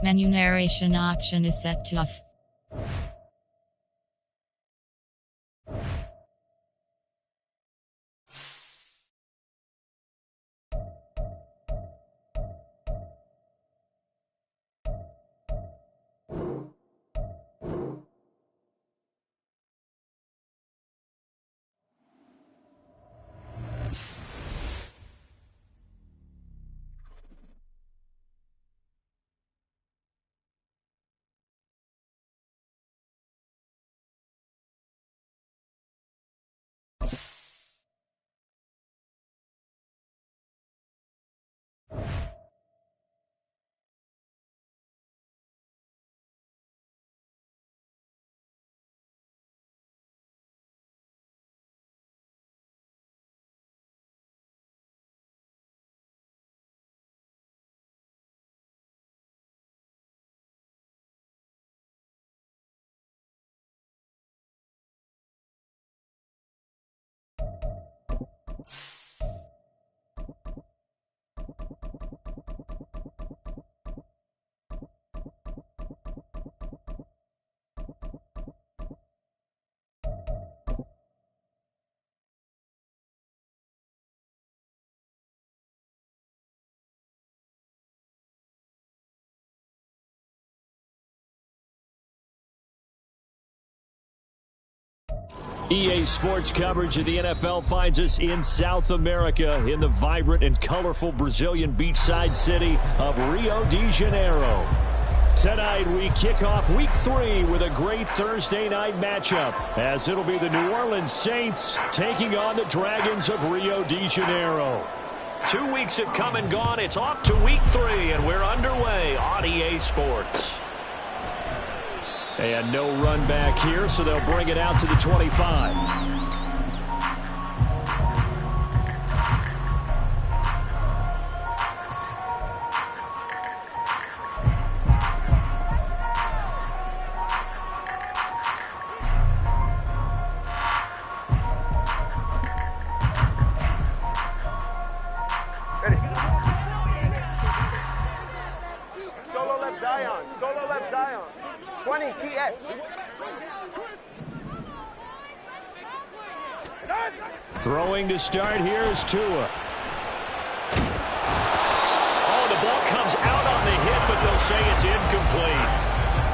Menu narration option is set to off. EA Sports coverage of the NFL finds us in South America in the vibrant and colorful Brazilian beachside city of Rio de Janeiro. Tonight we kick off Week 3 with a great Thursday night matchup, as it'll be the New Orleans Saints taking on the Dragons of Rio de Janeiro. 2 weeks have come and gone. It's off to Week 3, and we're underway on EA Sports. And no run back here, so they'll bring it out to the 25. Solo left Zion. 20 TX. Throwing to start here is Tua. Oh, the ball comes out on the hit, but they'll say it's incomplete.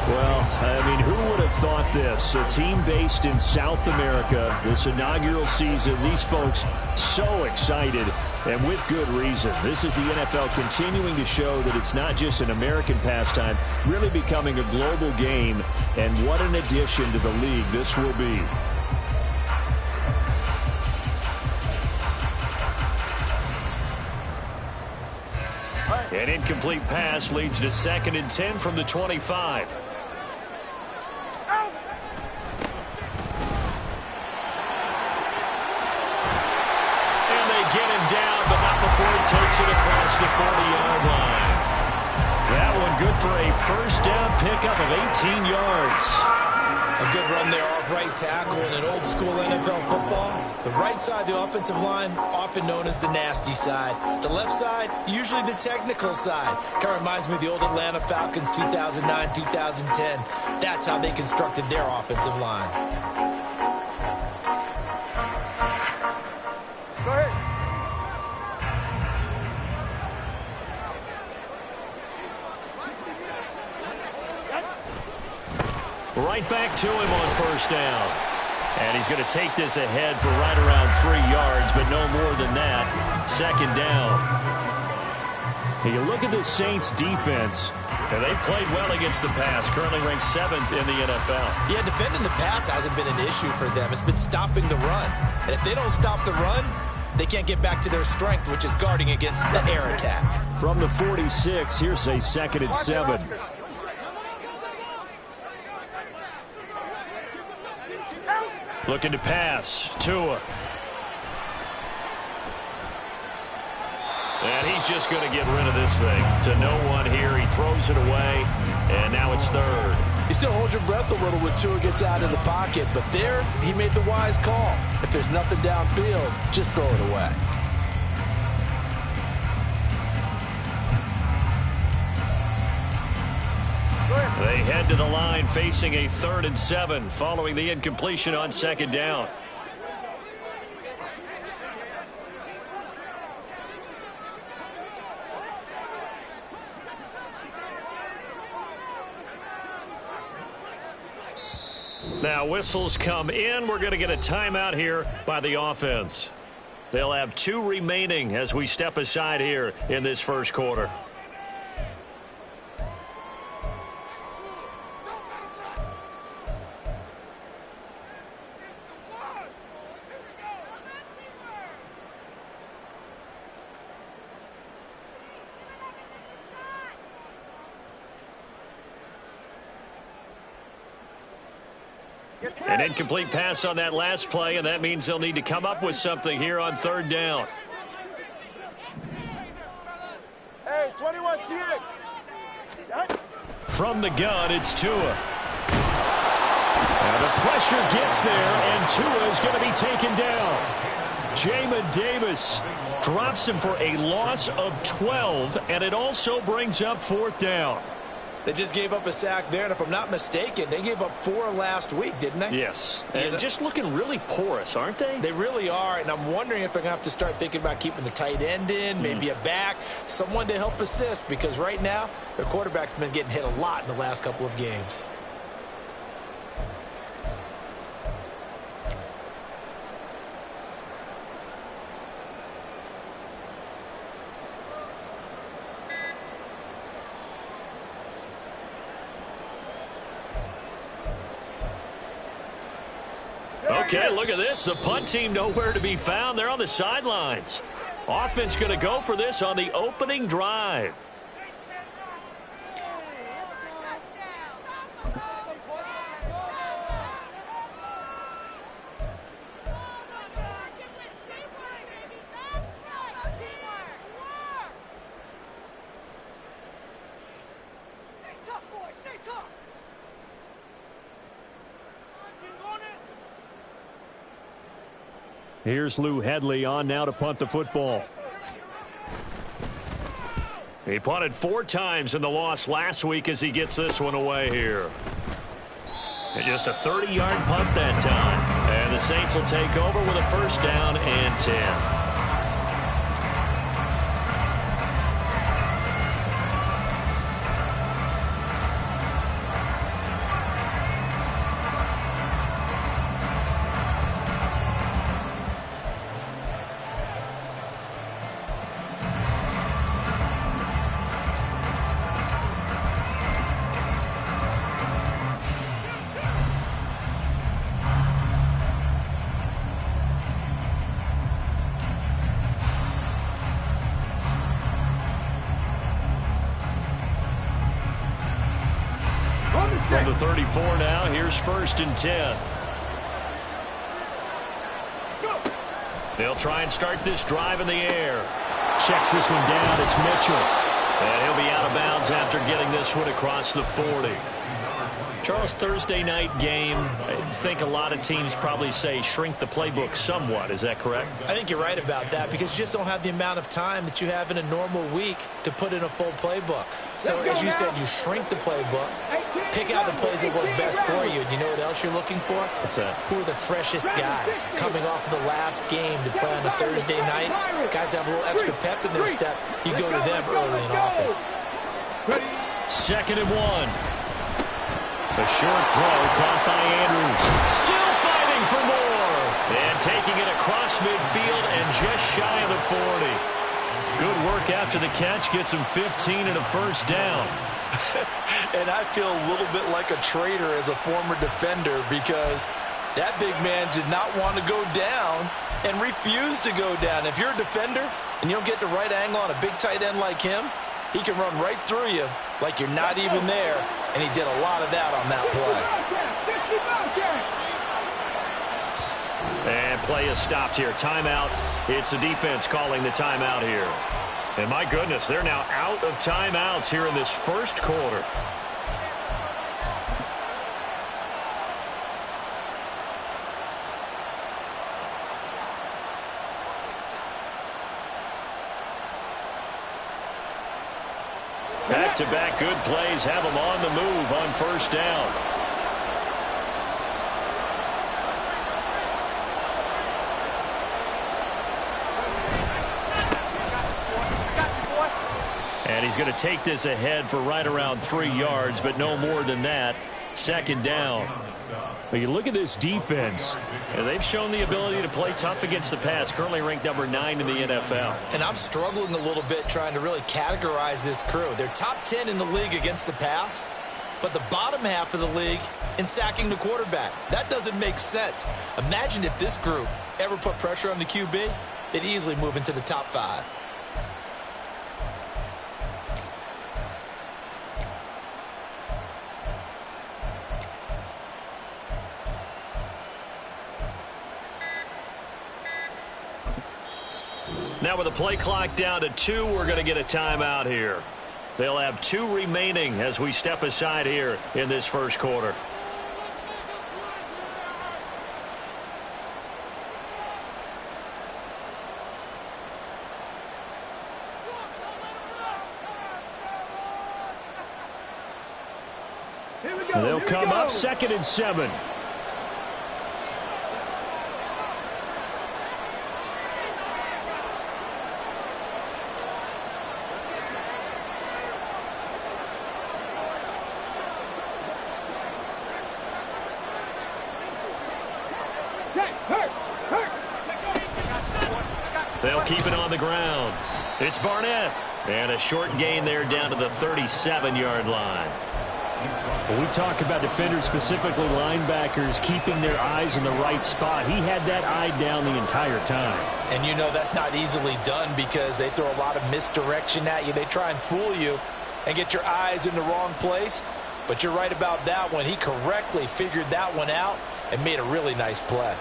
Well, I mean, who would have thought this? A team based in South America, this inaugural season, these folks so excited, and with good reason. This is the NFL continuing to show that it's not just an American pastime, really becoming a global game, and what an addition to the league this will be. An incomplete pass leads to 2nd and 10 from the 25. Takes it across the 40-yard line. That one good for a first down pickup of 18 yards. A good run there off right tackle in an old school NFL football. The right side of the offensive line, often known as the nasty side. The left side, usually the technical side. Kind of reminds me of the old Atlanta Falcons 2009, 2010. That's how they constructed their offensive line. Go ahead. Right back to him on first down. And he's going to take this ahead for right around 3 yards, but no more than that. 2nd down. You look at the Saints defense. And they played well against the pass, currently ranked 7th in the NFL. Yeah, defending the pass hasn't been an issue for them. It's been stopping the run. And if they don't stop the run, they can't get back to their strength, which is guarding against the air attack. From the 46, here's a 2nd and 7. Looking to pass. Tua. And he's just going to get rid of this thing. To no one here. He throws it away. And now it's 3rd. You still hold your breath a little when Tua gets out of the pocket. But there, he made the wise call. If there's nothing downfield, just throw it away. They head to the line facing a 3rd and 7 following the incompletion on 2nd down. Now whistles come in. We're going to get a timeout here by the offense. They'll have 2 remaining as we step aside here in this first quarter. An incomplete pass on that last play, and that means they'll need to come up with something here on 3rd down. Hey, 21 TX. From the gun, it's Tua. Now the pressure gets there, and Tua is going to be taken down. Jamin Davis drops him for a loss of 12, and it also brings up 4th down. They just gave up a sack there, and if I'm not mistaken, they gave up 4 last week, didn't they? Yes, and just looking really porous, aren't they? They really are, and I'm wondering if they're going to have to start thinking about keeping the tight end in, maybe a back, someone to help assist, because right now, their quarterback's been getting hit a lot in the last couple of games. Okay, look at this. The punt team nowhere to be found. They're on the sidelines. Offense going to go for this on the opening drive. Here's Lou Headley on now to punt the football. He punted 4 times in the loss last week as he gets this one away here. And just a 30-yard punt that time. And the Saints will take over with a 1st down and 10. From the 34 now, here's 1st and 10. They'll try and start this drive in the air. Checks this one down. It's Mitchell. And he'll be out of bounds after getting this one across the 40. Charles, Thursday night game, I think a lot of teams probably say shrink the playbook somewhat. Is that correct? I think you're right about that because you just don't have the amount of time that you have in a normal week to put in a full playbook. So as you said, you shrink the playbook, pick out the plays that work best for you. And you know what else you're looking for? What's that? Who are the freshest guys coming off of the last game to play on a Thursday night? Guys have a little extra pep in their step. You go to them early and often. 2nd and 1. A short throw caught by Andrews. Still fighting for more. And taking it across midfield and just shy of the 40. Good work after the catch. Gets him 15 and a 1st down. And I feel a little bit like a traitor as a former defender because that big man did not want to go down and refused to go down. If you're a defender and you don't get the right angle on a big tight end like him, he can run right through you like you're not even there, and he did a lot of that on that play. And play is stopped here. Timeout. It's the defense calling the timeout here. And my goodness, they're now out of timeouts here in this first quarter. Back-to-back good plays have them on the move on first down. And he's going to take this ahead for right around 3 yards, but no more than that. Second down. But you look at this defense, and they've shown the ability to play tough against the pass, currently ranked number 9 in the NFL. And I'm struggling a little bit trying to really categorize this crew. They're top 10 in the league against the pass, but the bottom half of the league in sacking the quarterback. That doesn't make sense. Imagine if this group ever put pressure on the QB, they'd easily move into the top 5. Now with the play clock down to 2, we're going to get a timeout here. They'll have 2 remaining as we step aside here in this first quarter. They'll come up 2nd and 7. They'll keep it on the ground. It's Barnett. And a short gain there down to the 37-yard line. When we talk about defenders, specifically linebackers, keeping their eyes in the right spot, he had that eye down the entire time. And you know that's not easily done because they throw a lot of misdirection at you. They try and fool you and get your eyes in the wrong place. But you're right about that one. He correctly figured that one out and made a really nice play.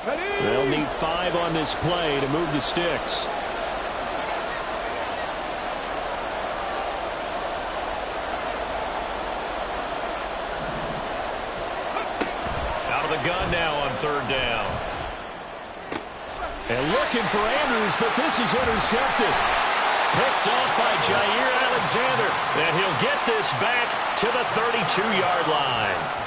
They'll need 5 on this play to move the sticks. Out of the gun now on 3rd down. And looking for Andrews, but this is intercepted. Picked off by Jair Alexander. And he'll get this back to the 32-yard line.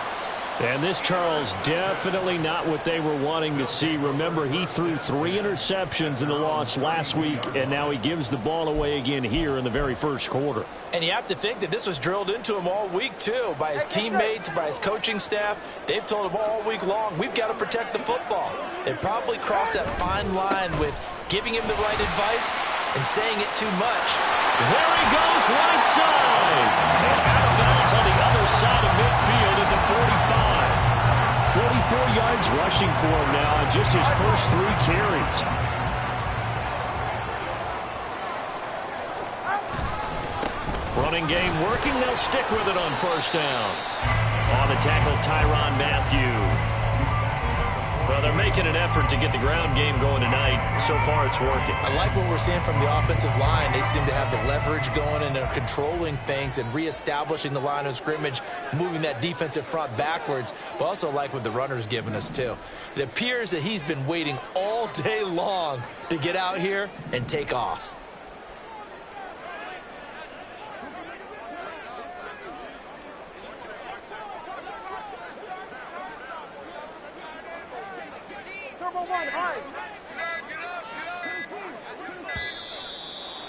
And this, Charles, definitely not what they were wanting to see. Remember, he threw 3 interceptions in the loss last week, and now he gives the ball away again here in the very first quarter. And you have to think that this was drilled into him all week, too, by his teammates, by his coaching staff. They've told him all week long, we've got to protect the football. They probably crossed that fine line with giving him the right advice and saying it too much. There he goes, right side. And out of bounds on the other side of midfield at the 45. 44 yards rushing for him now on just his first 3 carries. Running game working. They'll stick with it on first down. On the tackle, Tyrann Mathieu. Well, they're making an effort to get the ground game going tonight. So far, it's working. I like what we're seeing from the offensive line. They seem to have the leverage going, and they're controlling things and reestablishing the line of scrimmage, moving that defensive front backwards, but also like what the runner's giving us, too. It appears that he's been waiting all day long to get out here and take off.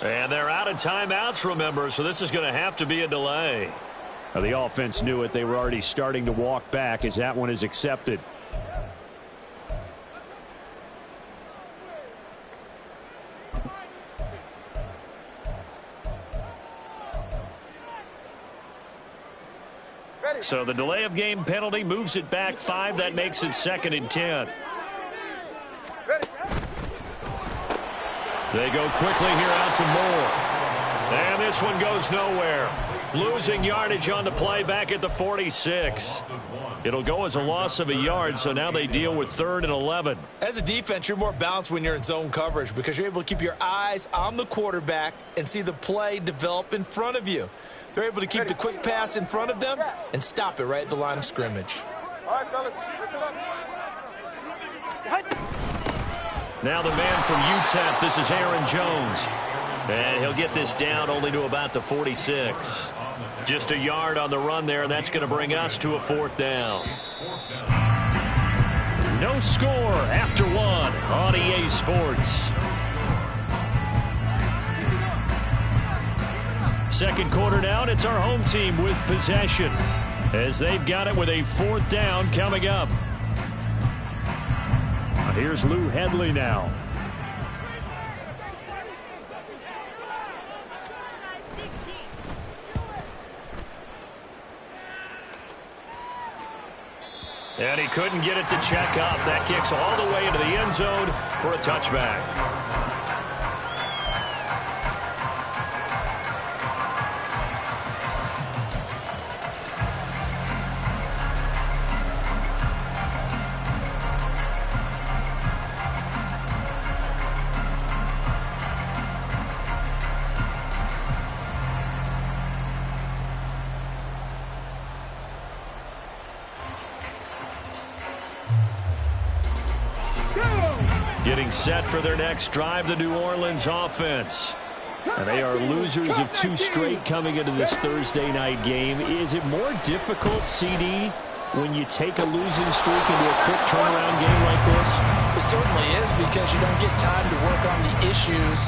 And they're out of timeouts, remember, so this is going to have to be a delay. Now, the offense knew it. They were already starting to walk back as that one is accepted. So the delay of game penalty moves it back 5. That makes it 2nd and 10. They go quickly here out to Moore. And this one goes nowhere. Losing yardage on the play back at the 46. It'll go as a loss of a yard, so now they deal with 3rd and 11. As a defense, you're more balanced when you're in zone coverage because you're able to keep your eyes on the quarterback and see the play develop in front of you. They're able to keep the quick pass in front of them and stop it right at the line of scrimmage. All right, fellas, listen up. Now the man from UTEP, this is Aaron Jones. And he'll get this down only to about the 46. Just a yard on the run there, and that's going to bring us to a 4th down. No score after 1 on EA Sports. Second quarter now, and it's our home team with possession as they've got it with a 4th down coming up. Here's Lou Hedley now. And he couldn't get it to check up. That kicks all the way into the end zone for a touchback. Getting set for their next drive, the New Orleans offense. And they are losers of 2 straight coming into this Thursday night game. Is it more difficult, CD, when you take a losing streak into a quick turnaround game like this? It certainly is, because you don't get time to work on the issues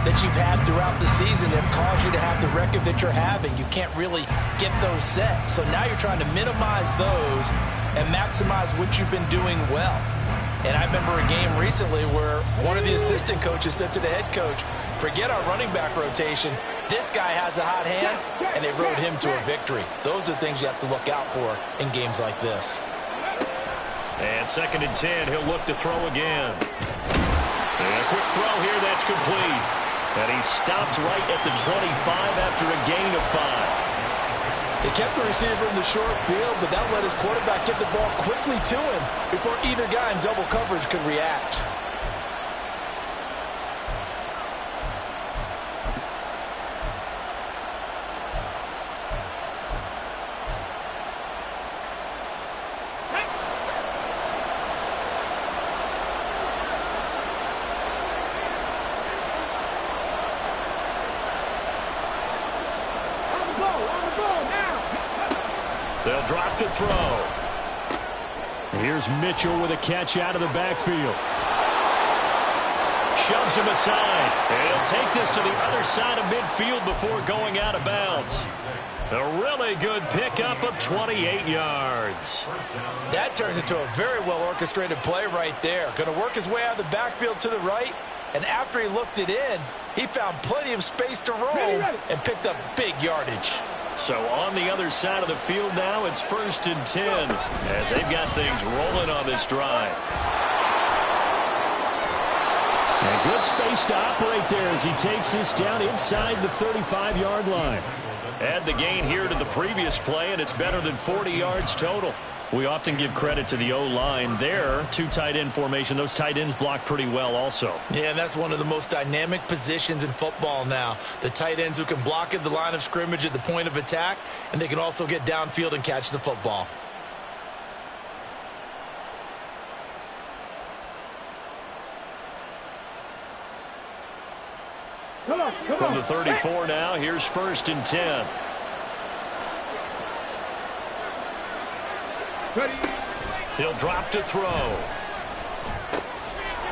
that you've had throughout the season that have caused you to have the record that you're having. You can't really get those set. So now you're trying to minimize those and maximize what you've been doing well. And I remember a game recently where one of the assistant coaches said to the head coach, forget our running back rotation. This guy has a hot hand, and they rode him to a victory. Those are things you have to look out for in games like this. And 2nd and 10, he'll look to throw again. And a quick throw here, that's complete. And he stopped right at the 25 after a gain of 5. They kept the receiver in the short field, but that let his quarterback get the ball quickly to him before either guy in double coverage could react. They'll drop to throw. Here's Mitchell with a catch out of the backfield. Shoves him aside. And he'll take this to the other side of midfield before going out of bounds. A really good pickup of 28 yards. That turned into a very well-orchestrated play right there. Going to work his way out of the backfield to the right. And after he looked it in, he found plenty of space to roam and picked up big yardage. So on the other side of the field now, it's 1st and 10 as they've got things rolling on this drive. And good space to operate there as he takes this down inside the 35-yard line. Add the gain here to the previous play, and it's better than 40 yards total. We often give credit to the O-line there. 2 tight end formation. Those tight ends block pretty well also. Yeah, and that's one of the most dynamic positions in football now. The tight ends who can block at the line of scrimmage at the point of attack, and they can also get downfield and catch the football. From the 34 now, here's 1st and 10. He'll drop to throw.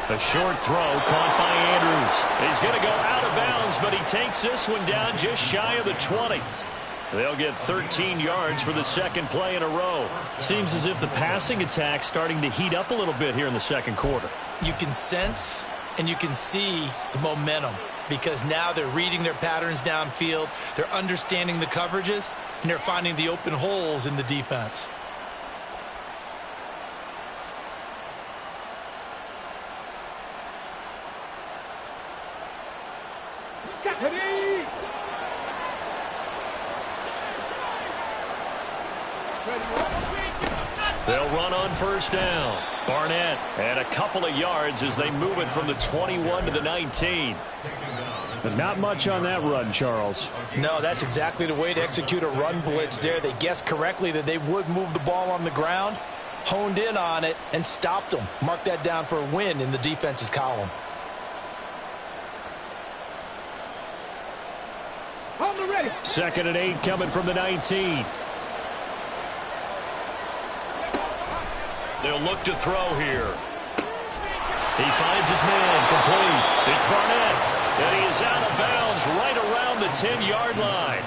A short throw caught by Andrews. He's going to go out of bounds, but he takes this one down just shy of the 20. They'll get 13 yards for the 2nd play in a row. Seems as if the passing attack's starting to heat up a little bit here in the 2nd quarter. You can sense and you can see the momentum because now they're reading their patterns downfield, they're understanding the coverages, and they're finding the open holes in the defense. They'll run on 1st down. Barnett and a couple of yards as they move it from the 21 to the 19. But not much on that run, Charles. No, that's exactly the way to execute a run blitz there. They guessed correctly that they would move the ball on the ground, honed in on it, and stopped them. Mark that down for a win in the defense's column. Second and 8 coming from the 19. They'll look to throw here. He finds his man complete. It's Barnett, and he is out of bounds right around the 10-yard line.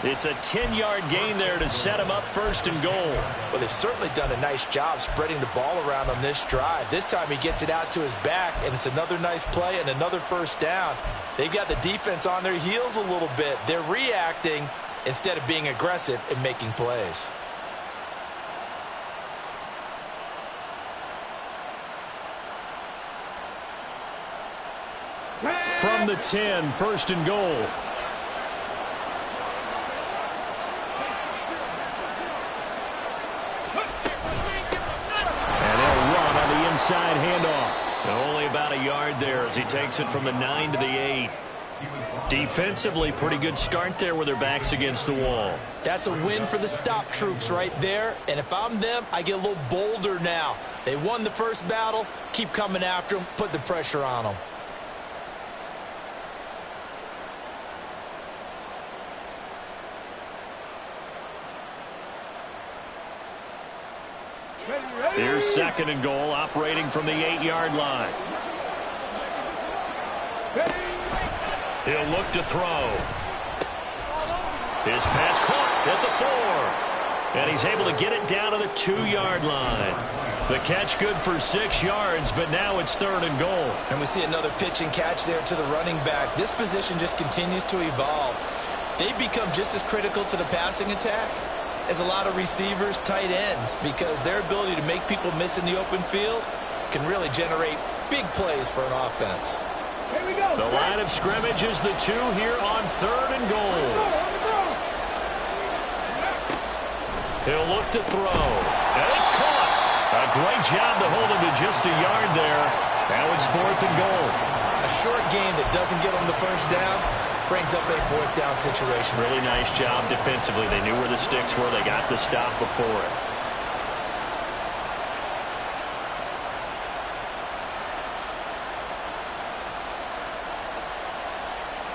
It's a 10-yard gain there to set him up first and goal. Well, they've certainly done a nice job spreading the ball around on this drive. This time he gets it out to his back, and it's another nice play and another first down. They've got the defense on their heels a little bit. They're reacting instead of being aggressive and making plays. From the 10, first and goal. Inside handoff. Only about a yard there as he takes it from the 9 to the 8. Defensively, pretty good start there with their backs against the wall. That's a win for the stop troops right there. And if I'm them, I get a little bolder now. They won the first battle. Keep coming after them. Put the pressure on them. Here's second and goal, operating from the 8-yard line. He'll look to throw. His pass caught at the 4. And he's able to get it down to the 2-yard line. The catch good for 6 yards, but now it's third and goal. And we see another pitch and catch there to the running back. This position just continues to evolve. They've become just as critical to the passing attack as a lot of receivers, tight ends, because their ability to make people miss in the open field can really generate big plays for an offense. Here we go. The line of scrimmage is the 2 here on third and goal. He'll look to throw. And it's caught. A great job to hold him to just a yard there. Now it's fourth and goal. A short game that doesn't get them the first down brings up a fourth down situation. Really nice job defensively. They knew where the sticks were. They got the stop before it.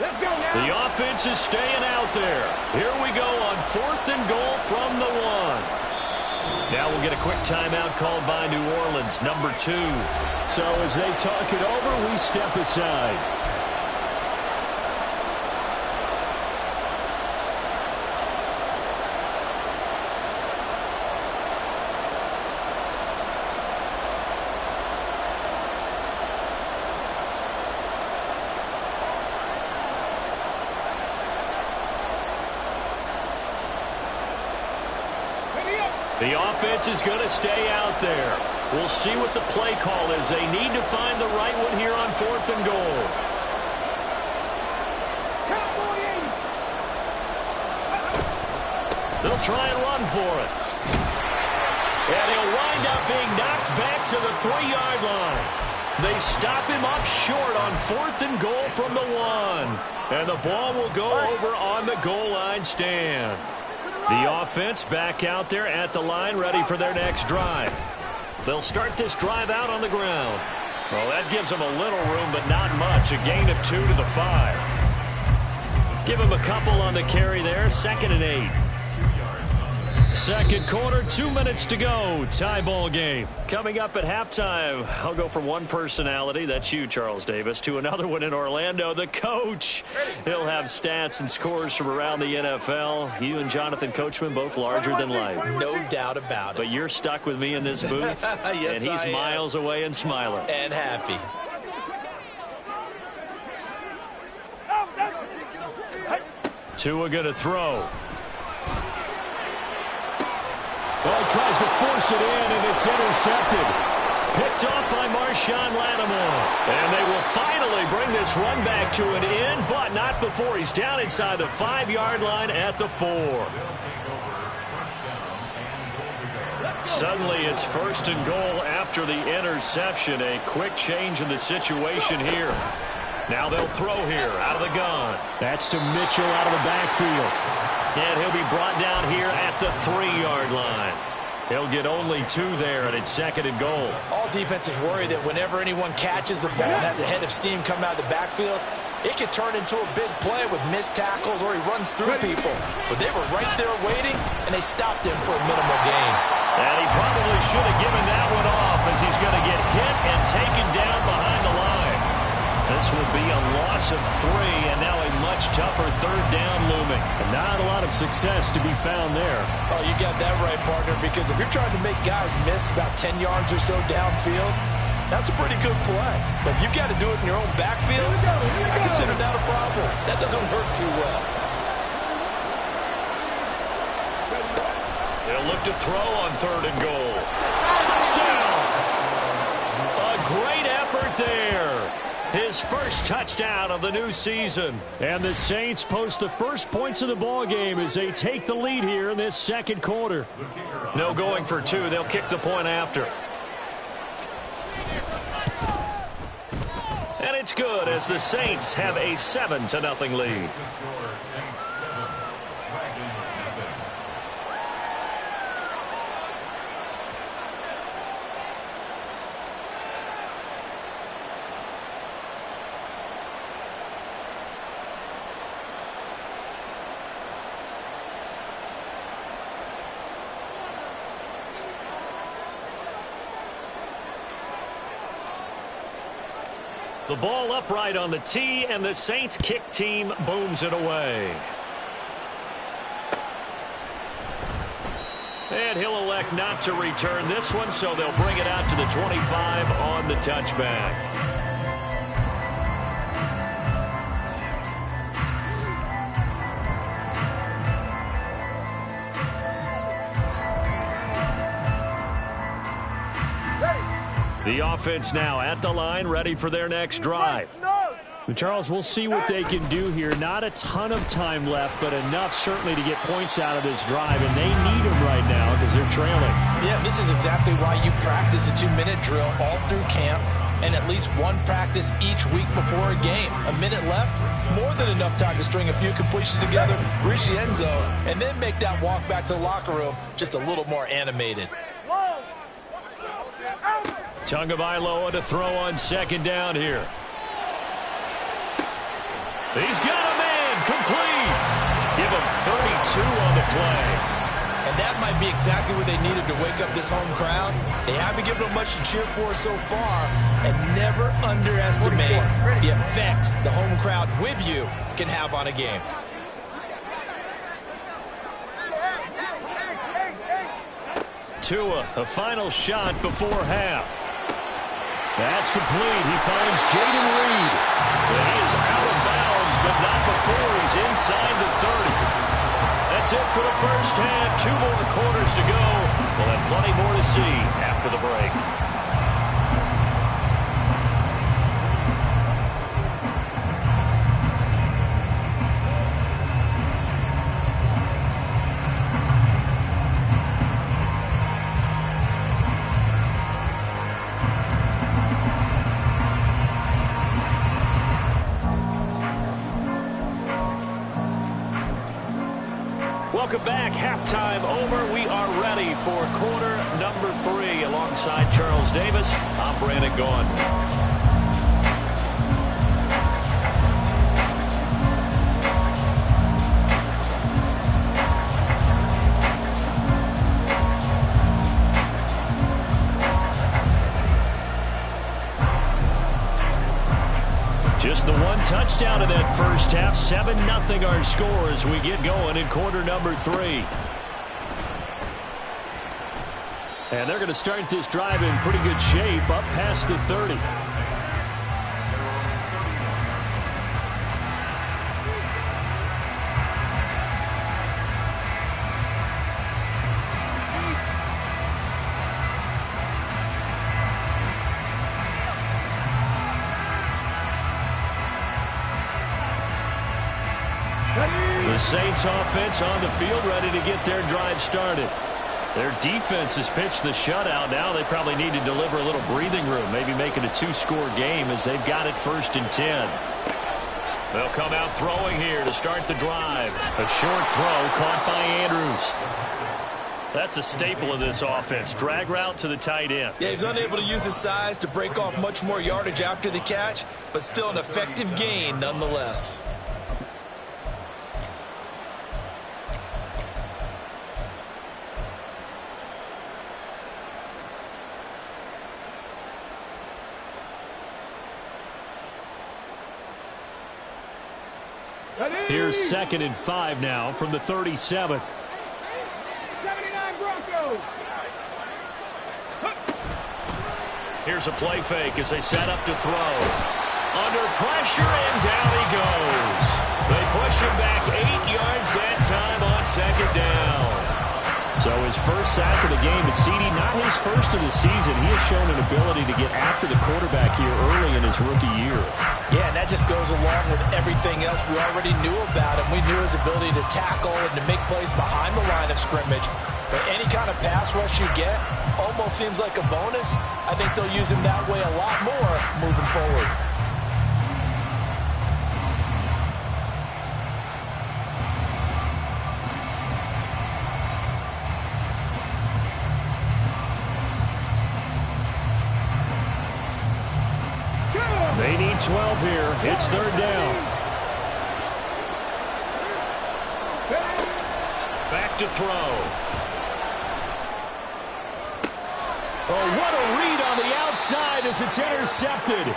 Let's go now. The offense is staying out there. Here we go on fourth and goal from the 1. Now we'll get a quick timeout called by New Orleans, number 2. So as they talk it over, we step aside. The offense is going to stay out there. We'll see what the play call is. They need to find the right one here on fourth and goal. They'll try and run for it. And he'll wind up being knocked back to the 3-yard line. They stop him up short on fourth and goal from the 1. And the ball will go over on the goal line stand. The offense back out there at the line, ready for their next drive. They'll start this drive out on the ground. Well, that gives them a little room, but not much. A gain of 2 to the 5. Give them a couple on the carry there. Second and 8. Second quarter, 2 minutes to go. Tie ball game. Coming up at halftime, I'll go from one personality, that's you, Charles Davis, to another one in Orlando, the coach. He'll have stats and scores from around the NFL. You and Jonathan Coachman, both larger than life. No doubt about it. But you're stuck with me in this booth, yes, and he's miles away and smiling. And happy. Tua going to throw. Well, he tries to force it in, and it's intercepted. Picked off by Marshawn Lattimore. And they will finally bring this run back to an end, but not before he's down inside the 5-yard line at the 4. Suddenly, it's first and goal after the interception. A quick change in the situation here. Now they'll throw here out of the gun. That's to Mitchell out of the backfield. And he'll be brought down here at the 3-yard line. He'll get only 2 there, and it's 2nd and goal. All defenses worry that whenever anyone catches the ball and has a head of steam come out of the backfield, it can turn into a big play with missed tackles or he runs through people. But they were right there waiting, and they stopped him for a minimal gain. And he probably should have given that one off as he's going to get hit and taken down behind the line. This will be a loss of 3, and now a much tougher 3rd down looming. And not a lot of success to be found there. Oh, you got that right, partner, because if you're trying to make guys miss about 10 yards or so downfield, that's a pretty good play. But if you've got to do it in your own backfield, I consider that a problem. That doesn't work too well. They'll look to throw on 3rd and goal. Touchdown! A great effort there. His first touchdown of the new season. And the Saints post the first points of the ball game as they take the lead here in this 2nd quarter. No going for 2. They'll kick the point after. And it's good as the Saints have a 7-0 lead. The ball upright on the tee, and the Saints kick team booms it away. And he'll elect not to return this one, so they'll bring it out to the 25 on the touchback. The offense now at the line, ready for their next drive. Charles, we'll see what they can do here. Not a ton of time left, but enough certainly to get points out of this drive, and they need them right now because they're trailing. Yeah, this is exactly why you practice a 2-minute drill all through camp and at least one practice each week before a game. A minute left, more than enough time to string a few completions together, reach the end zone, and then make that walk back to the locker room just a little more animated. Tagovailoa to throw on 2nd down here. He's got a man complete. Give him 32 on the play. And that might be exactly what they needed to wake up this home crowd. They haven't given them much to cheer for so far, and never underestimate the effect the home crowd with you can have on a game. Tua, a final shot before half. That's complete. He finds Jaden Reed. And he is out of bounds, but not before he's inside the 30. That's it for the first half. 2 more quarters to go. We'll have plenty more to see after the break. Welcome back. Halftime over. We are ready for quarter number 3. Alongside Charles Davis, I'm Brandon Gaughan. Just the one touchdown in that first half. 7-0 our score as we get going in quarter number 3. And they're going to start this drive in pretty good shape up past the 30. The Saints offense on the field ready to get their drive started. Their defense has pitched the shutout. Now they probably need to deliver a little breathing room, maybe make it a 2-score game as they've got it 1st and 10. They'll come out throwing here to start the drive. A short throw caught by Andrews. That's a staple of this offense. Drag route to the tight end. Yeah, he's unable to use his size to break off much more yardage after the catch, but still an effective gain nonetheless. Here's 2nd and 5 now from the 37. 79 Broncos. Here's a play fake as they set up to throw. Under pressure, and down he goes. They push him back 8 yards that time on 2nd down. So his first sack of the game, but CD, not his first of the season. He has shown an ability to get after the quarterback here early in his rookie year. Yeah, and that just goes along with everything else we already knew about him. We knew his ability to tackle and to make plays behind the line of scrimmage. But any kind of pass rush you get almost seems like a bonus. I think they'll use him that way a lot more moving forward. They need 12 here. It's 3rd down. Back to throw. Oh, what a read on the outside as it's intercepted.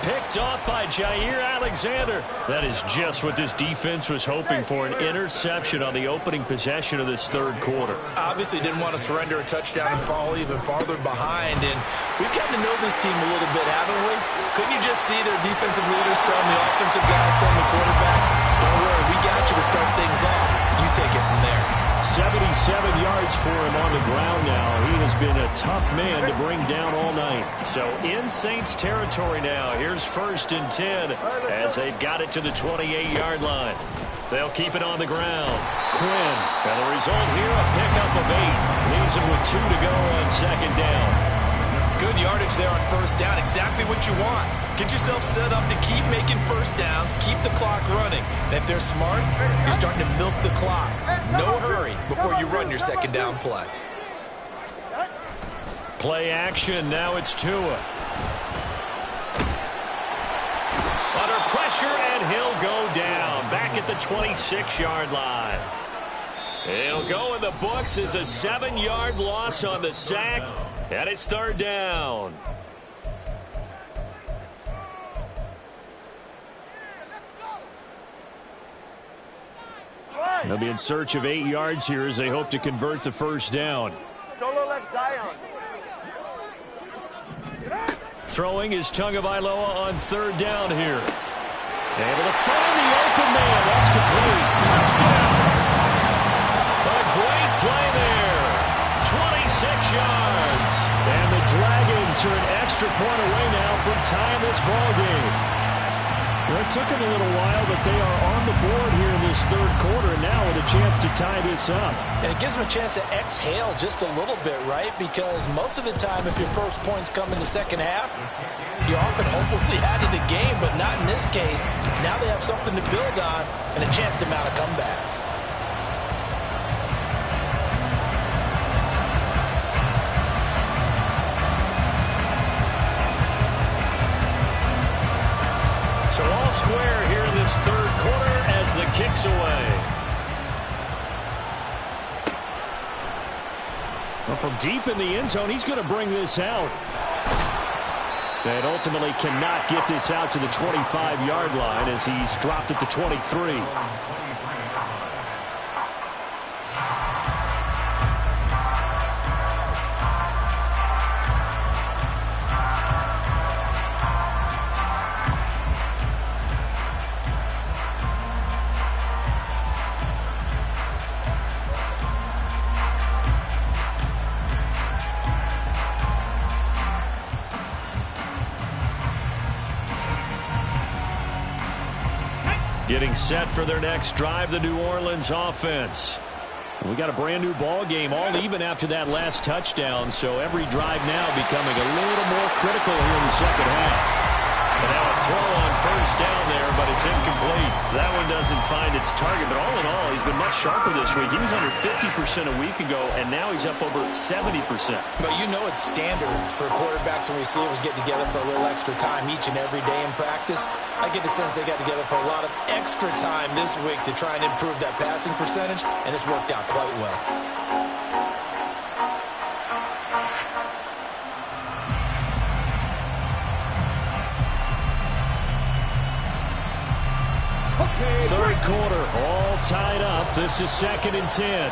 Picked off by Jair Alexander. That is just what this defense was hoping for, an interception on the opening possession of this 3rd quarter. Obviously didn't want to surrender a touchdown and fall even farther behind. And we've gotten to know this team a little bit, haven't we? Couldn't you just see their defensive leaders telling the offensive guys, telling the quarterback, don't worry, we got you to start things off. You take it from there. 77 yards for him on the ground now. He has been a tough man to bring down all night. So in Saints territory now. Here's 1st and 10 as they've got it to the 28-yard line. They'll keep it on the ground. Quinn. And the result here, a pickup of 8. Leaves them with 2 to go on 2nd down. Good yardage there on 1st down. Exactly what you want. Get yourself set up to keep making 1st downs, keep the clock running. And if they're smart, you're starting to milk the clock. No hurry before you run your 2nd down play. Play action. Now it's Tua. Under pressure, and he'll go down. Back at the 26-yard line. It'll go in the books as a 7-yard loss on the sack. And it's 3rd down. They'll be in search of 8 yards here as they hope to convert the 1st down. Solo left Zion. Throwing is Tagovailoa on 3rd down here. Able to find the open man. That's complete. Touchdown. A great play there. 26 yards. And the Dragons are an extra point away now from tying this ball game. Well, it took them a little while, but they are on the board here in this 3rd quarter now with a chance to tie this up. And it gives them a chance to exhale just a little bit, right? Because most of the time, if your first points come in the 2nd half, you're often hopelessly out of the game, but not in this case. Now they have something to build on and a chance to mount a comeback. So all square here in this 3rd quarter as the kick's away. Well, from deep in the end zone, he's going to bring this out. And ultimately cannot get this out to the 25-yard line as he's dropped at the 23. Getting set for their next drive, the New Orleans offense. We got a brand new ball game, all even after that last touchdown, so every drive now becoming a little more critical here in the 2nd half. And now a throw on first down there, but it's incomplete. That one doesn't find its target, but all in all, he's been much sharper this week. He was under 50% a week ago, and now he's up over 70%. But you know it's standard for quarterbacks and receivers get together for a little extra time each and every day in practice. I get the sense they got together for a lot of extra time this week to try and improve that passing percentage, and it's worked out quite well. Third quarter, all tied up. This is 2nd and 10.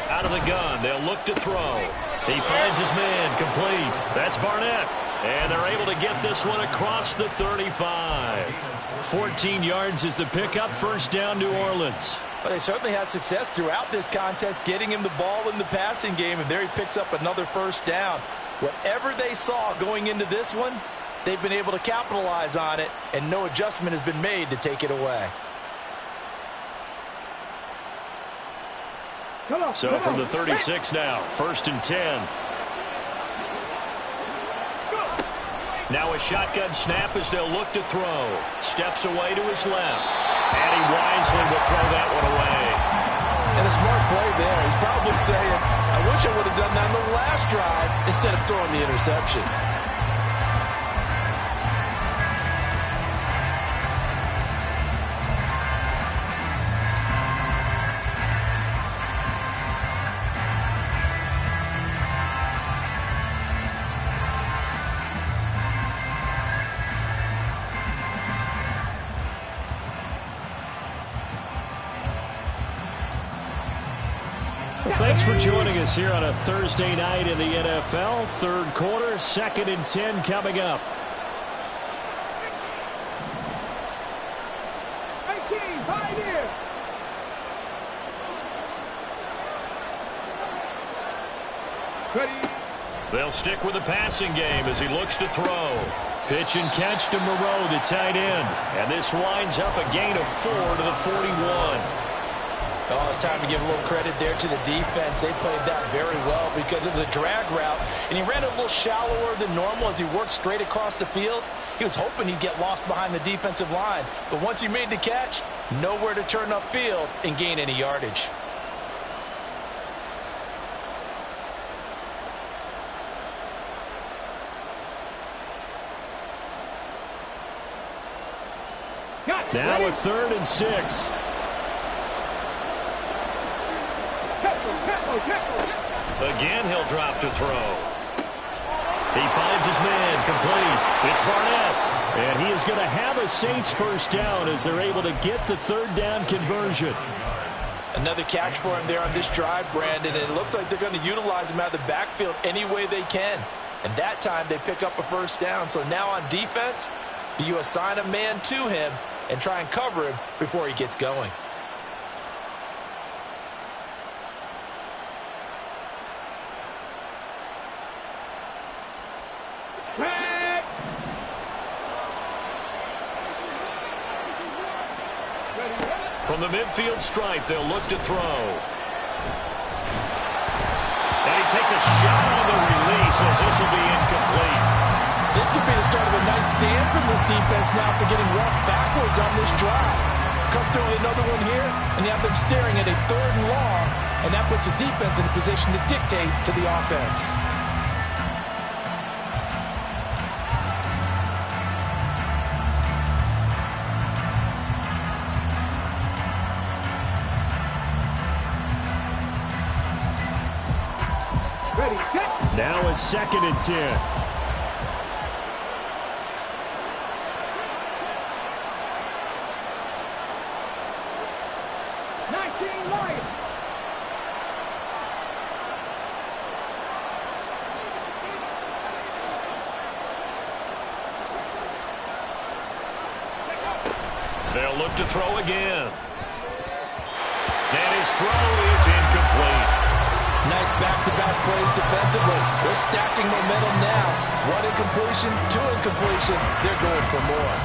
Out of the gun, they'll look to throw. He finds his man, complete. That's Barnett. And they're able to get this one across the 35. 14 yards is the pickup. First down, New Orleans. Well, they certainly had success throughout this contest getting him the ball in the passing game, and there he picks up another first down. Whatever they saw going into this one, they've been able to capitalize on it, and no adjustment has been made to take it away. So from the 36 now, 1st and 10. Now a shotgun snap as they'll look to throw. Steps away to his left. And he wisely will throw that one away. And a smart play there. He's probably saying, I wish I would have done that on the last drive instead of throwing the interception. Thanks for joining us here on a Thursday night in the NFL. Third quarter, 2nd and 10 coming up. 18, Pioneers. Ready. They'll stick with the passing game as he looks to throw. Pitch and catch to Moreau, the tight end. And this winds up a gain of 4 to the 41. Oh, it's time to give a little credit there to the defense. They played that very well because it was a drag route, and he ran a little shallower than normal as he worked straight across the field. He was hoping he'd get lost behind the defensive line, but once he made the catch, nowhere to turn upfield and gain any yardage. Now a 3rd and 6. Again, he'll drop to throw. He finds his man, complete. It's Barnett. And he is going to have a Saints first down as they're able to get the 3rd down conversion. Another catch for him there on this drive, Brandon, and it looks like they're going to utilize him out of the backfield any way they can. And that time they pick up a first down. So now on defense, do you assign a man to him and try and cover him before he gets going? From the midfield stripe, they'll look to throw. And he takes a shot on the release as this will be incomplete. This could be the start of a nice stand from this defense now for getting walked backwards on this drive. Come through with another one here, and you have them staring at a 3rd and long, and that puts the defense in a position to dictate to the offense. Now a 2nd and 10. They'll look to throw again. And his throw is incomplete. Nice back-to-back plays defensively. They're stacking momentum now. 1 incompletion, 2 incompletion. They're going for more.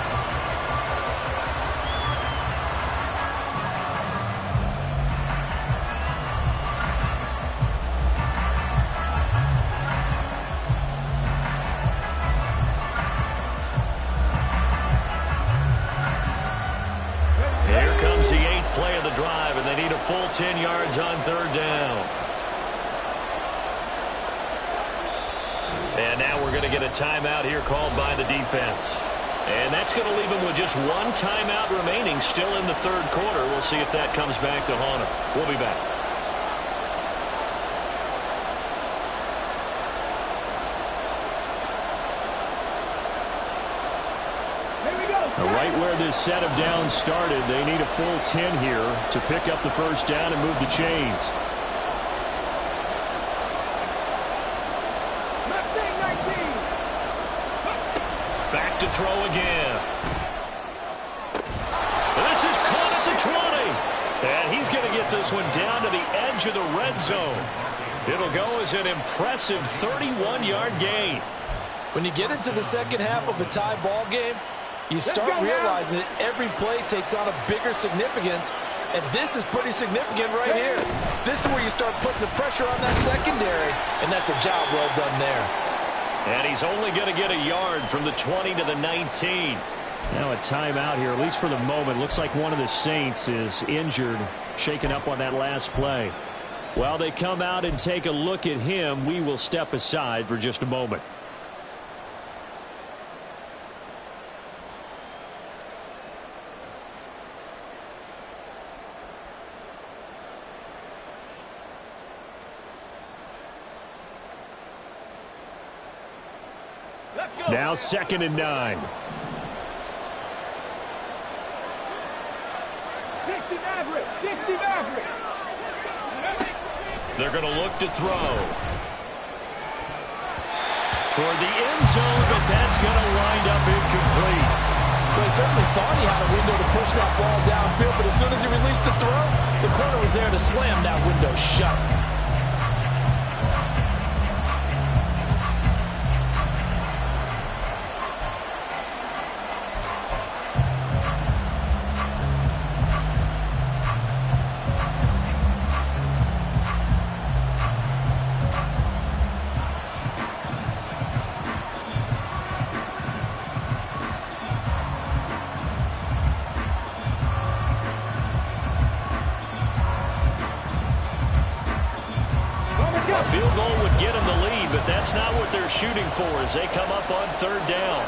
10 yards on third down. And now we're going to get a timeout here called by the defense. And that's going to leave them with just one timeout remaining still in the third quarter. We'll see if that comes back to haunt them. We'll be back. Right where this set of downs started, they need a full 10 here to pick up the first down and move the chains. Back to throw again. This is caught at the 20. And he's going to get this one down to the edge of the red zone. It'll go as an impressive 31-yard gain. When you get into the second half of a tie ball game, you start realizing that every play takes on a bigger significance, and this is pretty significant right here. This is where you start putting the pressure on that secondary, and that's a job well done there. And he's only going to get a yard from the 20 to the 19. Now a timeout here, at least for the moment. Looks like one of the Saints is injured, shaken up on that last play. While they come out and take a look at him, we will step aside for just a moment. Now 2nd and 9. They're going to look to throw. Toward the end zone, but that's going to wind up incomplete. Well, he certainly thought he had a window to push that ball downfield, but as soon as he released the throw, the corner was there to slam that window shut. A field goal would get them the lead, but that's not what they're shooting for as they come up on third down.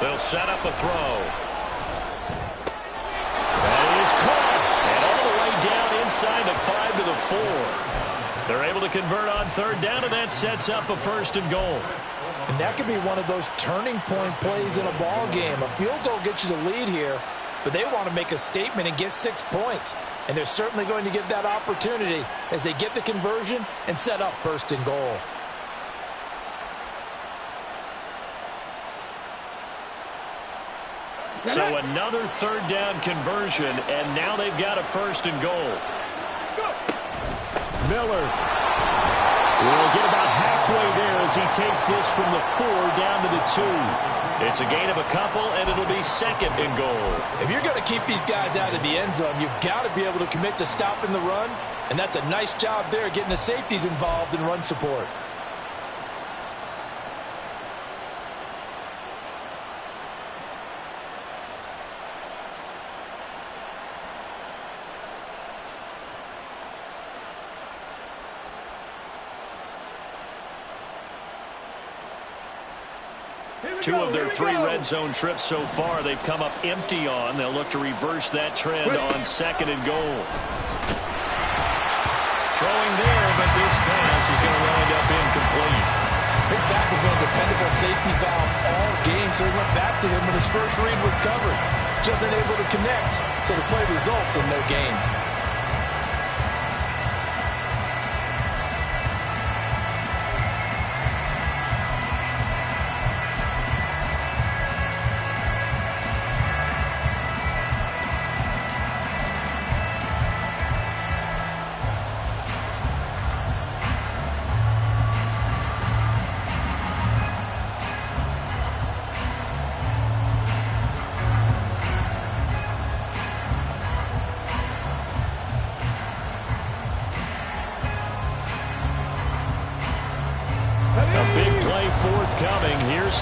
They'll set up a throw. That is caught. And all the way down inside the 5 to the 4. They're able to convert on third down, and that sets up a 1st and goal. And that could be one of those turning point plays in a ball game. A field goal gets you the lead here, but they want to make a statement and get 6 points. And they're certainly going to get that opportunity as they get the conversion and set up 1st and goal. So another third down conversion, and now they've got a 1st and goal. Miller will get about halfway there as he takes this from the 4 down to the 2. It's a gain of a couple, and it'll be 2nd and goal. If you're going to keep these guys out of the end zone, you've got to be able to commit to stopping the run, and that's a nice job there getting the safeties involved in run support. Two of their 3 red zone trips so far they've come up empty on. They'll look to reverse that trend on 2nd and goal. Throwing there, but this pass is going to wind up incomplete. His back has been a dependable safety valve all game, so he went back to him when his first read was covered. Just unable to connect, so the play results in no gain.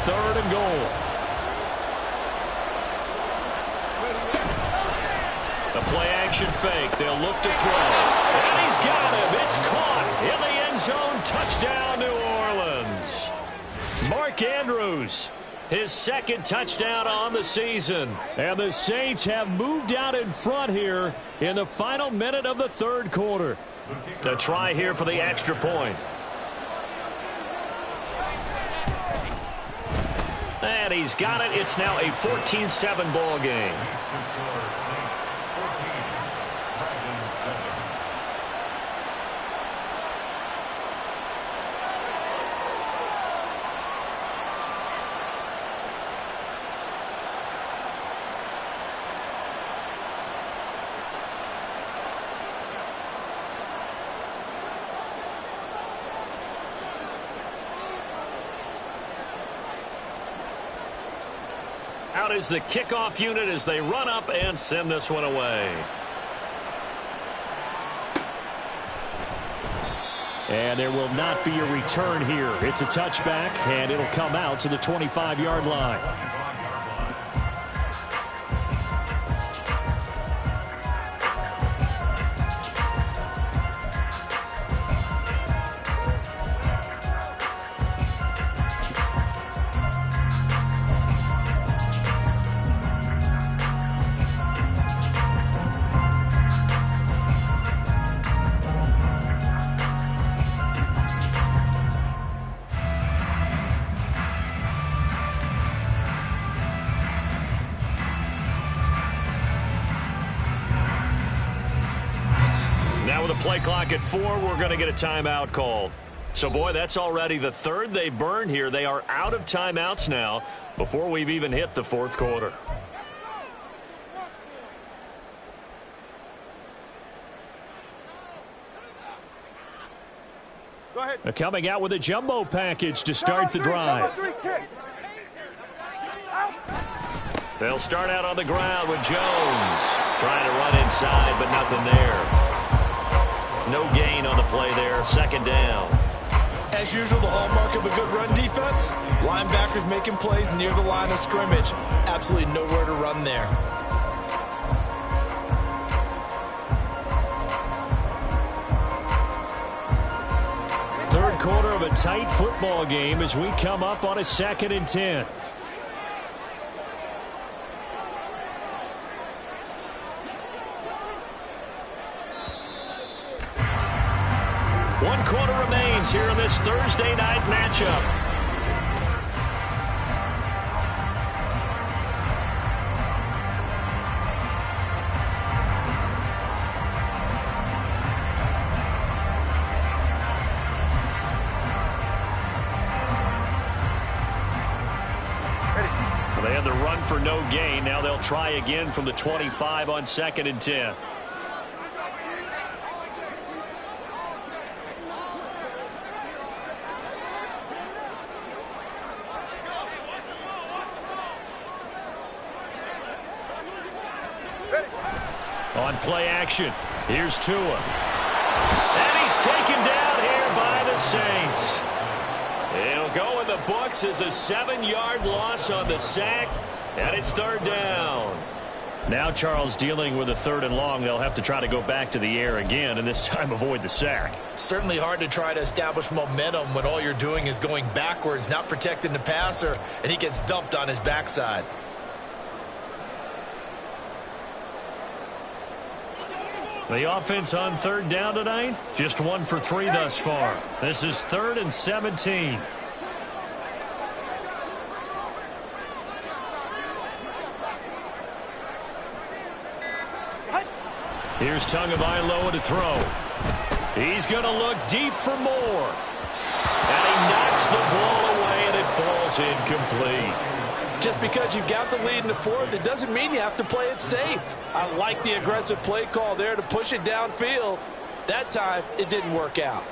third and goal. The play-action fake. They'll look to throw. And he's got him. It's caught in the end zone. Touchdown, New Orleans. Mark Andrews, his second touchdown on the season. And the Saints have moved out in front here in the final minute of the third quarter. To try here for the extra point. And he's got it. It's now a 14-7 ball game. Out is the kickoff unit as they run up and send this one away. And there will not be a return here. It's a touchback, and it'll come out to the 25-yard line. Play clock at 4. We're going to get a timeout called. So, boy, that's already the third they burned here. They are out of timeouts now before we've even hit the fourth quarter. Go ahead. They're coming out with a jumbo package to start the drive. They'll start out on the ground with Jones. Trying to run inside, but nothing there. No gain on the play there. Second down. As usual, the hallmark of a good run defense, linebackers making plays near the line of scrimmage. Absolutely nowhere to run there. Third quarter of a tight football game as we come up on a 2nd and 10. One quarter remains here in this Thursday night matchup. Well, they had the run for no gain. Now they'll try again from the 25 on 2nd and 10. On play action, here's Tua. And he's taken down here by the Saints. It'll go in the books as a 7-yard loss on the sack, and it's third down. Now Charles dealing with a 3rd and long. They'll have to try to go back to the air again, and this time avoid the sack. Certainly hard to try to establish momentum when all you're doing is going backwards, not protecting the passer, and he gets dumped on his backside. The offense on 3rd down tonight, just 1 for 3 thus far. This is 3rd and 17. Here's Tagovailoa to throw. He's going to look deep for more. And he knocks the ball away, and it falls incomplete. Just because you've got the lead in the fourth, it doesn't mean you have to play it safe. I like the aggressive play call there to push it downfield. That time, it didn't work out.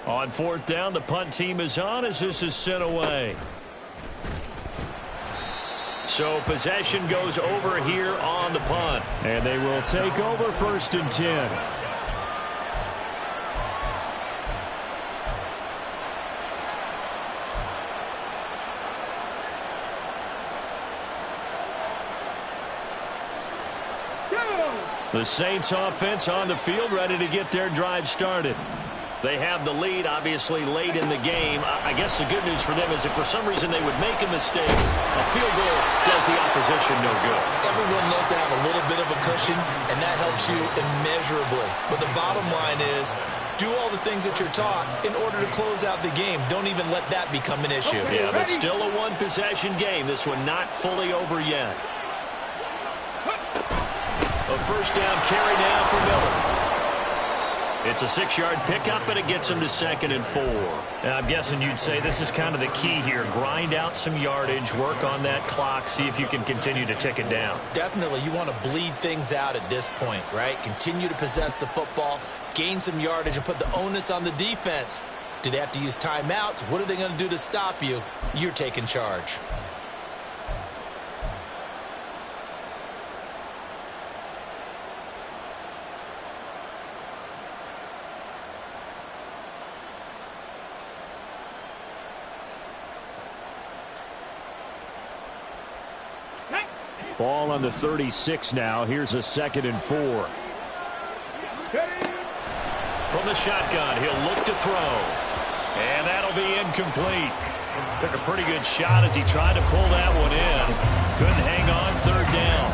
On fourth down, the punt team is on as this is sent away. So possession goes over here on the punt. And they will take over 1st and 10. The Saints offense on the field, ready to get their drive started. They have the lead, obviously, late in the game. I guess the good news for them is if for some reason they would make a mistake, a field goal does the opposition no good. Everyone loves to have a little bit of a cushion, and that helps you immeasurably. But the bottom line is, do all the things that you're taught in order to close out the game. Don't even let that become an issue. Yeah, but still a one-possession game. This one not fully over yet. A first down carry now for Miller. It's a 6-yard pickup, and it gets him to 2nd and 4. And I'm guessing you'd say this is kind of the key here. Grind out some yardage, work on that clock, see if you can continue to tick it down. Definitely. You want to bleed things out at this point, right? Continue to possess the football, gain some yardage, and put the onus on the defense. Do they have to use timeouts? What are they going to do to stop you? You're taking charge. Ball on the 36 now. Here's a 2nd and 4. From the shotgun, he'll look to throw. And that'll be incomplete. Took a pretty good shot as he tried to pull that one in. Couldn't hang on 3rd down.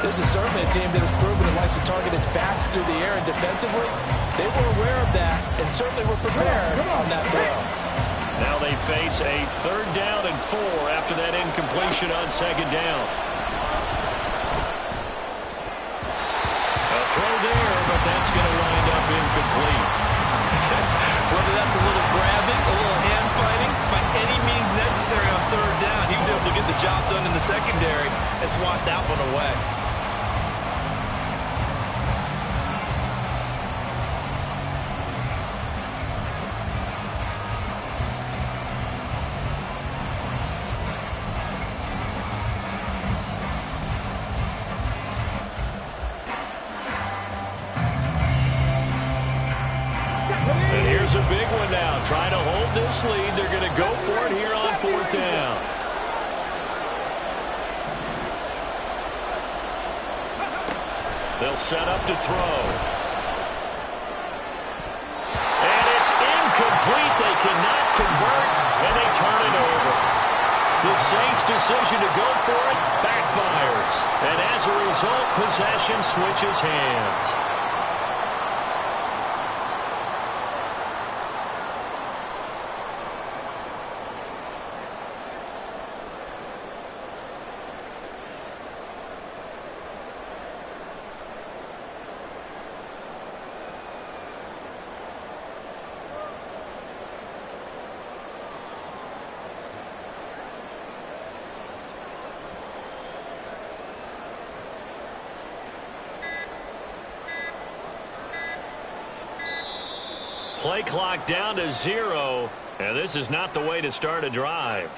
This is certainly a team that has proven it likes to target its backs through the air, and defensively, they were aware of that and certainly were prepared on that throw. Now they face a 3rd down and 4 after that incompletion on 2nd down. A throw there, but that's going to wind up incomplete. Whether that's a little grabbing, a little hand fighting, by any means necessary on 3rd down, he was able to get the job done in the secondary and swat that one away. And here's a big one now. Trying to hold this lead. They're going to go for it here on 4th down. They'll set up to throw. And it's incomplete. They cannot convert, and they turn it over. The Saints' decision to go for it backfires. And as a result, possession switches hands. Play clock down to 0, and this is not the way to start a drive.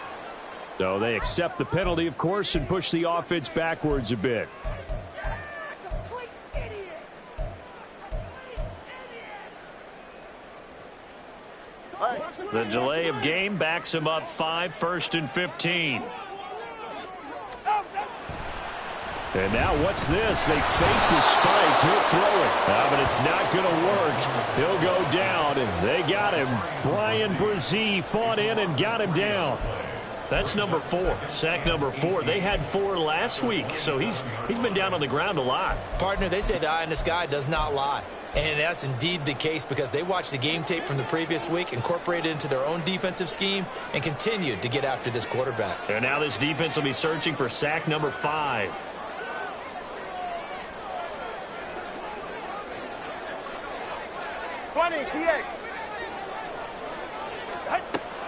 So they accept the penalty, of course, and push the offense backwards a bit. The delay of game backs him up 5, 1st and 15. And now what's this? They fake the spike. He'll throw it. But it's not going to work. He'll go down, and they got him. Brian Brzee fought in and got him down. That's number 4. Sack number 4. They had 4 last week, so he's been down on the ground a lot. Partner, they say the eye in the sky does not lie. And that's indeed the case because they watched the game tape from the previous week, incorporated it into their own defensive scheme, and continued to get after this quarterback. And now this defense will be searching for sack number 5.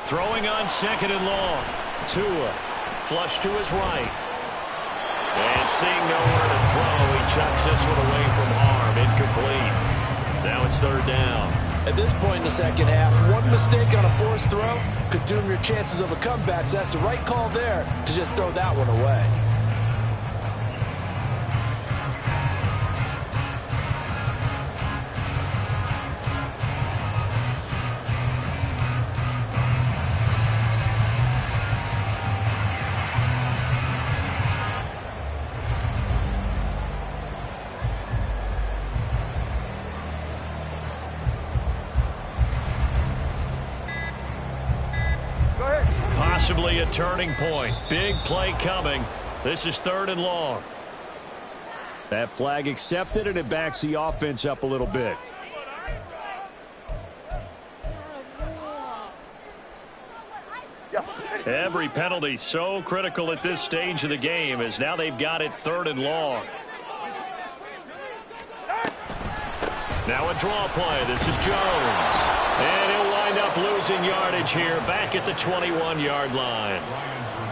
Throwing on 2nd and long. Tua, flush to his right. And seeing nowhere to throw, he chucks this one away from arm. Incomplete. Now it's 3rd down. At this point in the second half, one mistake on a forced throw could doom your chances of a comeback, so that's the right call there to just throw that one away. Possibly a turning point. Big play coming. This is 3rd and long. That flag accepted, and it backs the offense up a little bit. Every penalty so critical at this stage of the game, as now they've got it 3rd and long. Now a draw play. This is Jones. And he'll wind up losing yardage here back at the 21-yard line.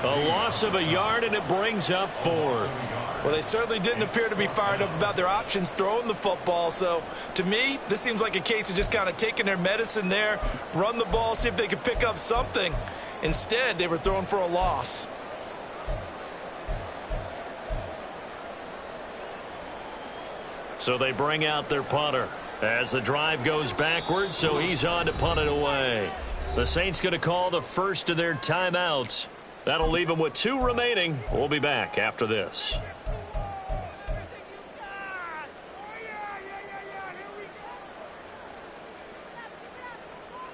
A loss of a yard, and it brings up 4th. Well, they certainly didn't appear to be fired up about their options throwing the football. So, to me, this seems like a case of just kind of taking their medicine there, run the ball, see if they could pick up something. Instead, they were throwing for a loss. So they bring out their punter as the drive goes backwards, so he's on to punt it away. The Saints going to call the first of their timeouts. That'll leave them with 2 remaining. We'll be back after this.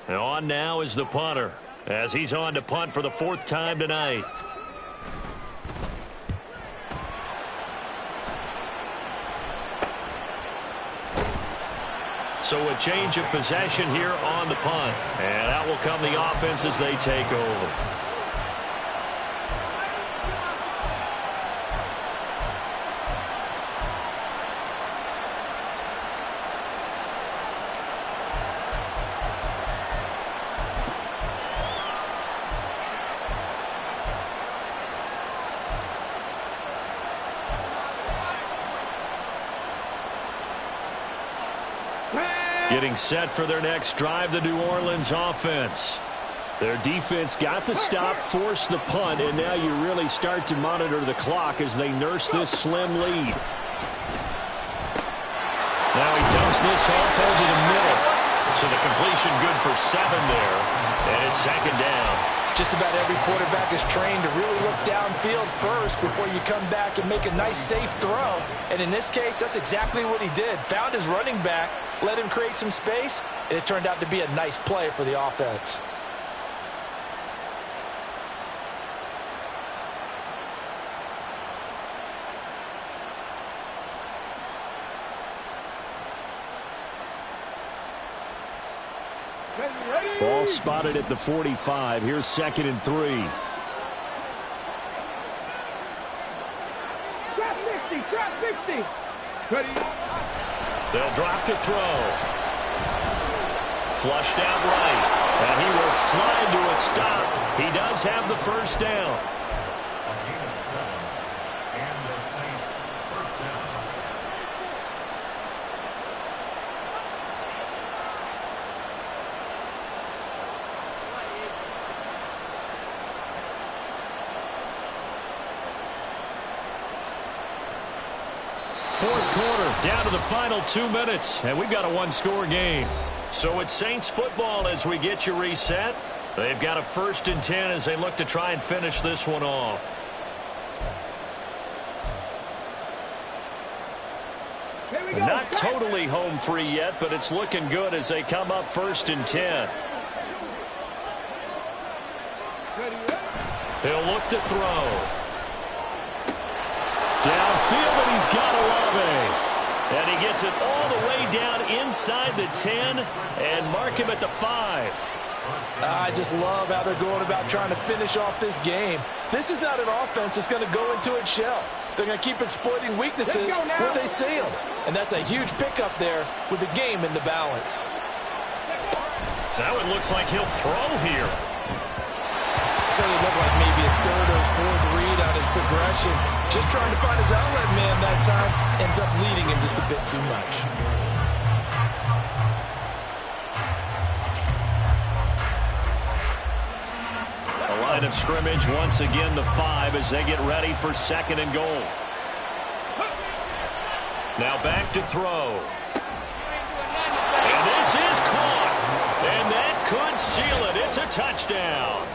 And on now is the punter, as he's on to punt for the 4th time tonight. So a change of possession here on the punt. And out will come the offense as they take over. Getting set for their next drive, the New Orleans offense. Their defense got the stop, forced the punt, and now you really start to monitor the clock as they nurse this slim lead. Now he dumps this off over the middle. So the completion good for 7 there, and it's 2nd down. Just about every quarterback is trained to really look downfield first before you come back and make a nice, safe throw. And in this case, that's exactly what he did. Found his running back, let him create some space, and it turned out to be a nice play for the offense. Ball spotted at the 45. Here's 2nd and 3. Trap 60. Ready. They'll drop to throw. Flushed out right. And he will slide to a stop. He does have the 1st down. Fourth quarter, down to the final 2 minutes, and we've got a 1-score game. So it's Saints football as we get you reset. They've got a 1st and 10 as they look to try and finish this one off. Not totally home free yet, but it's looking good as they come up 1st and 10. He'll look to throw. Downfield, and he's got Olave. And he gets it all the way down inside the 10 and mark him at the 5. I just love how they're going about trying to finish off this game. This is not an offense that's going to go into its shell. They're going to keep exploiting weaknesses where they see them. And that's a huge pickup there with the game in the balance. Now it looks like he'll throw here. Certainly looked like maybe his 3rd or 4th read on his progression. Just trying to find his outlet man that time. Ends up leading him just a bit too much. line of scrimmage. Once again, the 5 as they get ready for 2nd and goal. Now back to throw. And this is caught. And that could seal it. It's a touchdown.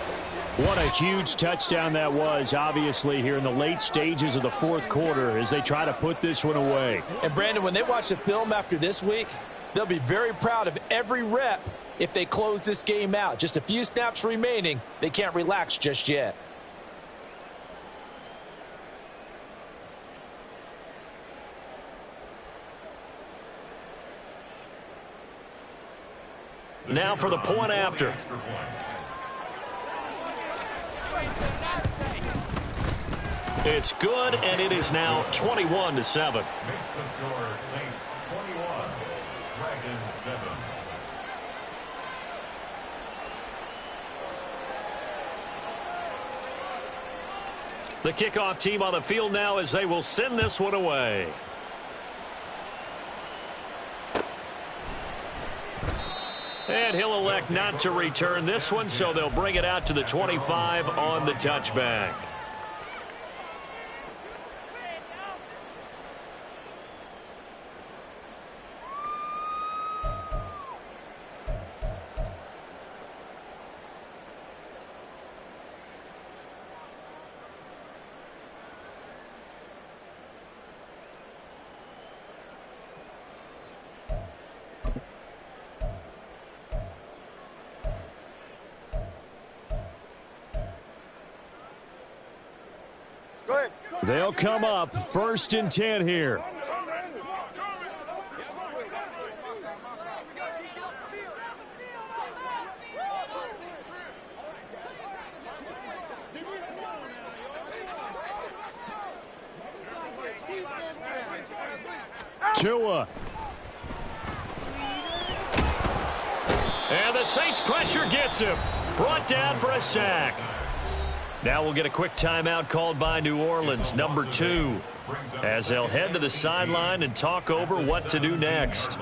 What a huge touchdown that was, obviously, here in the late stages of the 4th quarter as they try to put this one away. And, Brandon, when they watch the film after this week, they'll be very proud of every rep if they close this game out. Just a few snaps remaining. They can't relax just yet. Now for the point after. It's good, and it is now 21-7. Makes the score Saints 21, Dragons 7. The kickoff team on the field now as they will send this one away. And he'll elect not to return this one, so they'll bring it out to the 25 on the touchback. They'll come up 1st and 10 here. Tua. And the Saints pressure gets him. Brought down for a sack. Now we'll get a quick timeout called by New Orleans, number 2, as they'll head to the sideline and talk over what to do next.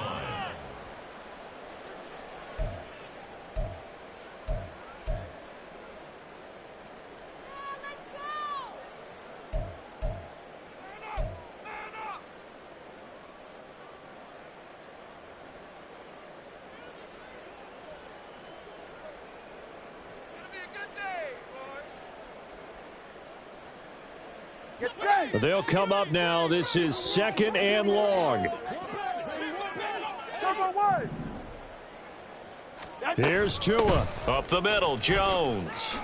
They'll come up now. This is 2nd and long. Here's Tua. Up the middle, Jones.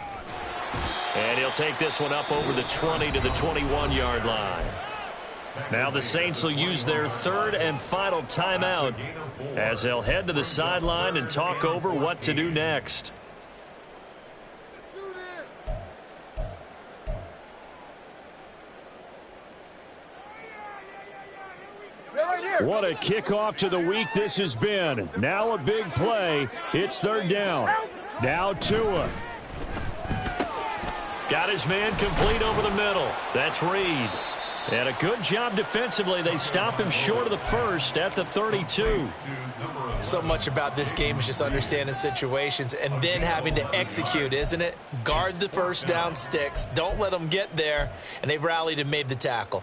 And he'll take this one up over the 20 to the 21-yard line. Now the Saints will use their 3rd and final timeout as they'll head to the sideline and talk over what to do next. What a kickoff to the week this has been. Now a big play. It's 3rd down. Now Tua. Got his man complete over the middle. That's Reed. And a good job defensively. They stop him short of the 1st at the 32. So much about this game is just understanding situations and then having to execute, isn't it? Guard the 1st down sticks. Don't let them get there. And they've rallied and made the tackle.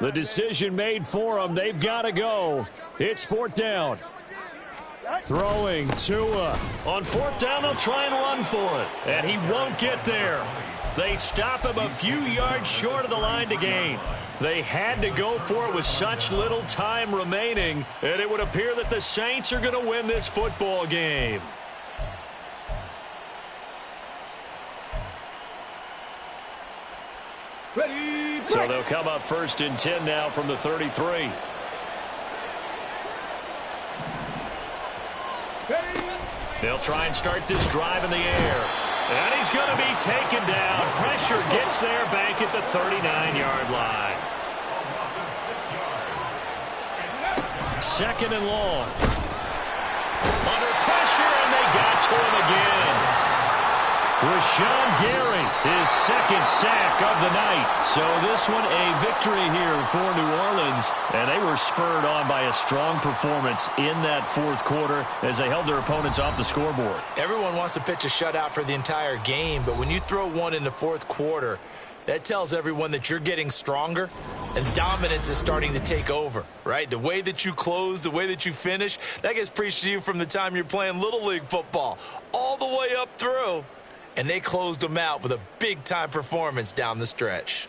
The decision made for them. They've got to go. It's 4th down. Throwing Tua. On 4th down, they'll try and run for it. And he won't get there. They stop him a few yards short of the line to gain. They had to go for it with such little time remaining. And it would appear that the Saints are going to win this football game. So they'll come up 1st and 10 now from the 33. They'll try and start this drive in the air. And he's going to be taken down. Pressure gets there back at the 39-yard line. 2nd and long. Under pressure, and they got to him again. Rashawn Gary, his second sack of the night. So this one a victory here for New Orleans. And they were spurred on by a strong performance in that fourth quarter as they held their opponents off the scoreboard. Everyone wants to pitch a shutout for the entire game, but when you throw one in the fourth quarter, that tells everyone that you're getting stronger and dominance is starting to take over, right? The way that you close, the way that you finish, that gets preached to you from the time you're playing Little League football all the way up through. And they closed them out with a big-time performance down the stretch.